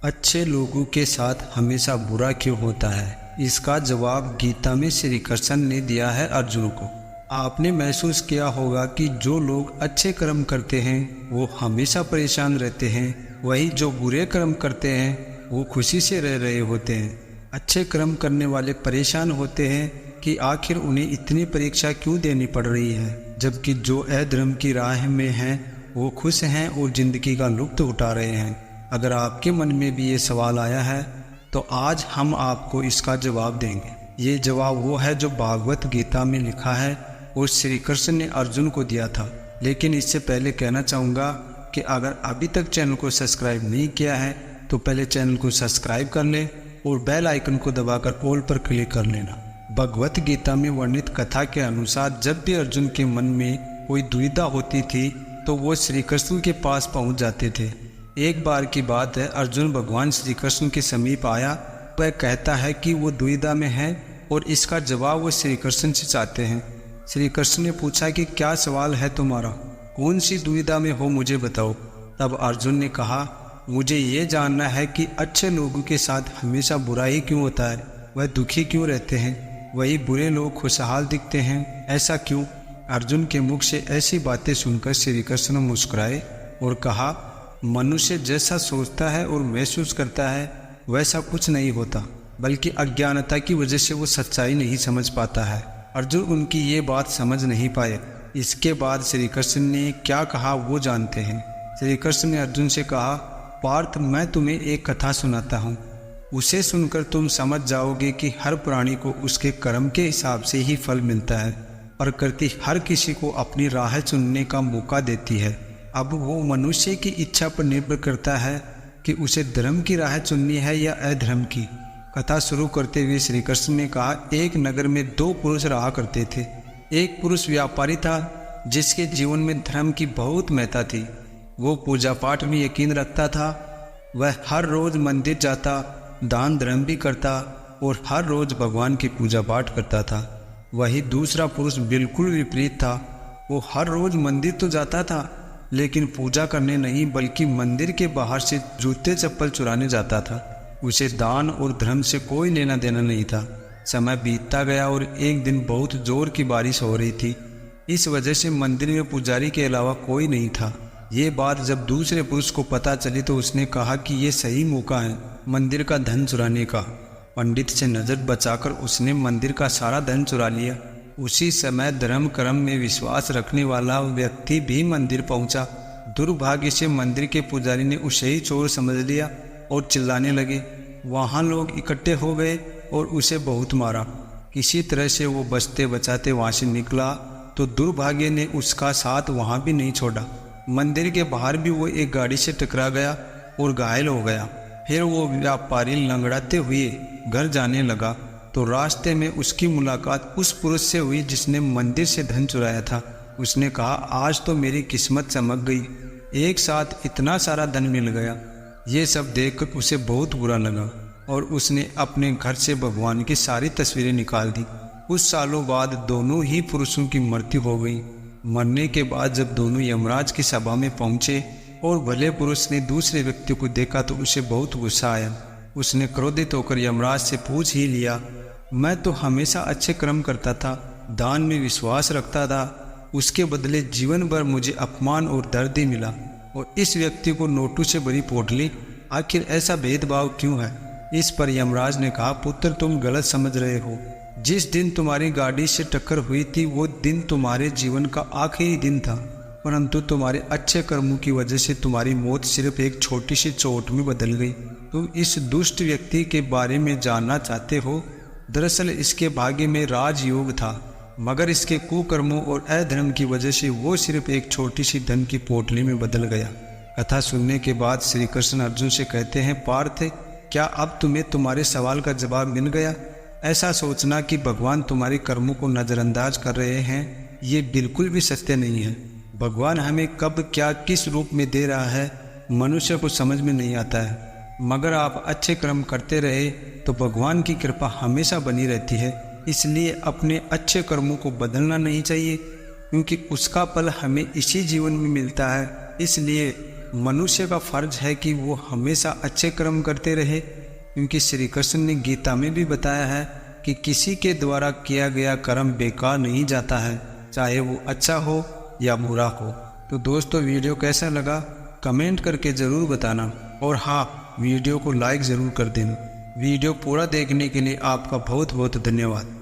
अच्छे लोगों के साथ हमेशा बुरा क्यों होता है? इसका जवाब गीता में श्री कृष्ण ने दिया है अर्जुन को। आपने महसूस किया होगा कि जो लोग अच्छे कर्म करते हैं वो हमेशा परेशान रहते हैं, वही जो बुरे कर्म करते हैं वो खुशी से रह रहे होते हैं। अच्छे कर्म करने वाले परेशान होते हैं कि आखिर उन्हें इतनी परीक्षा क्यों देनी पड़ रही है, जबकि जो अधर्म की राह में हैं वो खुश हैं और जिंदगी का लुत्फ उठा रहे हैं। अगर आपके मन में भी ये सवाल आया है तो आज हम आपको इसका जवाब देंगे। ये जवाब वो है जो भागवत गीता में लिखा है और श्री कृष्ण ने अर्जुन को दिया था। लेकिन इससे पहले कहना चाहूँगा कि अगर अभी तक चैनल को सब्सक्राइब नहीं किया है तो पहले चैनल को सब्सक्राइब कर लें और बेल आइकन को दबाकर ऑल पर क्लिक कर लेना। भगवत गीता में वर्णित कथा के अनुसार जब भी अर्जुन के मन में कोई दुविधा होती थी तो वो श्री कृष्ण के पास पहुँच जाते थे। एक बार की बात है, अर्जुन भगवान श्री कृष्ण के समीप आया। वह कहता है कि वो दुविधा में है और इसका जवाब वो श्री कृष्ण से चाहते हैं। श्री कृष्ण ने पूछा कि क्या सवाल है तुम्हारा, कौन सी दुविधा में हो, मुझे बताओ। तब अर्जुन ने कहा, मुझे ये जानना है कि अच्छे लोगों के साथ हमेशा बुरा ही क्यों होता है, वह दुखी क्यों रहते हैं, वही बुरे लोग खुशहाल दिखते हैं, ऐसा क्यों? अर्जुन के मुख से ऐसी बातें सुनकर श्री कृष्ण मुस्कुराए और कहा, मनुष्य जैसा सोचता है और महसूस करता है वैसा कुछ नहीं होता, बल्कि अज्ञानता की वजह से वो सच्चाई नहीं समझ पाता है। अर्जुन उनकी ये बात समझ नहीं पाए। इसके बाद श्री कृष्ण ने क्या कहा वो जानते हैं। श्री कृष्ण ने अर्जुन से कहा, पार्थ, मैं तुम्हें एक कथा सुनाता हूँ, उसे सुनकर तुम समझ जाओगे कि हर प्राणी को उसके कर्म के हिसाब से ही फल मिलता है। प्रकृति हर किसी को अपनी राह चुनने का मौका देती है। अब वो मनुष्य की इच्छा पर निर्भर करता है कि उसे धर्म की राह चुननी है या अधर्म की। कथा शुरू करते हुए श्री कृष्ण ने कहा, एक नगर में दो पुरुष रहा करते थे। एक पुरुष व्यापारी था जिसके जीवन में धर्म की बहुत महत्ता थी। वो पूजा पाठ में यकीन रखता था। वह हर रोज मंदिर जाता, दान धर्म भी करता और हर रोज भगवान की पूजा पाठ करता था। वही दूसरा पुरुष बिल्कुल विपरीत था। वो हर रोज मंदिर तो जाता था लेकिन पूजा करने नहीं, बल्कि मंदिर के बाहर से जूते चप्पल चुराने जाता था। उसे दान और धर्म से कोई लेना देना नहीं था। समय बीतता गया और एक दिन बहुत जोर की बारिश हो रही थी। इस वजह से मंदिर में पुजारी के अलावा कोई नहीं था। ये बात जब दूसरे पुरुष को पता चली तो उसने कहा कि ये सही मौका है मंदिर का धन चुराने का। पंडित से नजर बचाकर उसने मंदिर का सारा धन चुरा लिया। उसी समय धर्म कर्म में विश्वास रखने वाला व्यक्ति भी मंदिर पहुंचा। दुर्भाग्य से मंदिर के पुजारी ने उसे ही चोर समझ लिया और चिल्लाने लगे। वहां लोग इकट्ठे हो गए और उसे बहुत मारा। किसी तरह से वो बचते बचाते वहां से निकला तो दुर्भाग्य ने उसका साथ वहां भी नहीं छोड़ा। मंदिर के बाहर भी वो एक गाड़ी से टकरा गया और घायल हो गया। फिर वो व्यापारी लंगड़ाते हुए घर जाने लगा तो रास्ते में उसकी मुलाकात उस पुरुष से हुई जिसने मंदिर से धन चुराया था। उसने कहा, आज तो मेरी किस्मत चमक गई, एक साथ इतना सारा धन मिल गया। ये सब देखकर उसे बहुत बुरा लगा और उसने अपने घर से भगवान की सारी तस्वीरें निकाल दी। कुछ सालों बाद दोनों ही पुरुषों की मृत्यु हो गई। मरने के बाद जब दोनों यमराज की सभा में पहुंचे और भले पुरुष ने दूसरे व्यक्ति को देखा तो उसे बहुत गुस्सा आया। उसने क्रोधित होकर यमराज से पूछ ही लिया, मैं तो हमेशा अच्छे कर्म करता था, दान में विश्वास रखता था, उसके बदले जीवन भर मुझे अपमान और दर्द ही मिला, और इस व्यक्ति को नोटों से भरी पोटली, आखिर ऐसा भेदभाव क्यों है? इस पर यमराज ने कहा, पुत्र, तुम गलत समझ रहे हो। जिस दिन तुम्हारी गाड़ी से टक्कर हुई थी वो दिन तुम्हारे जीवन का आखिरी दिन था, परंतु तुम्हारे अच्छे कर्मों की वजह से तुम्हारी मौत सिर्फ एक छोटी सी चोट में बदल गई। तुम इस दुष्ट व्यक्ति के बारे में जानना चाहते हो? दरअसल इसके भाग्य में राजयोग था, मगर इसके कुकर्मों और अधर्म की वजह से वो सिर्फ एक छोटी सी धन की पोटली में बदल गया। कथा सुनने के बाद श्री कृष्ण अर्जुन से कहते हैं, पार्थ, क्या अब तुम्हें तुम्हारे सवाल का जवाब मिल गया? ऐसा सोचना कि भगवान तुम्हारे कर्मों को नज़रअंदाज कर रहे हैं, ये बिल्कुल भी सत्य नहीं है। भगवान हमें कब क्या किस रूप में दे रहा है मनुष्य को समझ में नहीं आता है, मगर आप अच्छे कर्म करते रहे तो भगवान की कृपा हमेशा बनी रहती है। इसलिए अपने अच्छे कर्मों को बदलना नहीं चाहिए, क्योंकि उसका फल हमें इसी जीवन में मिलता है। इसलिए मनुष्य का फर्ज है कि वो हमेशा अच्छे कर्म करते रहे, क्योंकि श्री कृष्ण ने गीता में भी बताया है कि किसी के द्वारा किया गया कर्म बेकार नहीं जाता है, चाहे वो अच्छा हो या बुरा हो। तो दोस्तों, वीडियो कैसा लगा कमेंट करके ज़रूर बताना, और हाँ, वीडियो को लाइक ज़रूर कर देना। वीडियो पूरा देखने के लिए आपका बहुत बहुत धन्यवाद।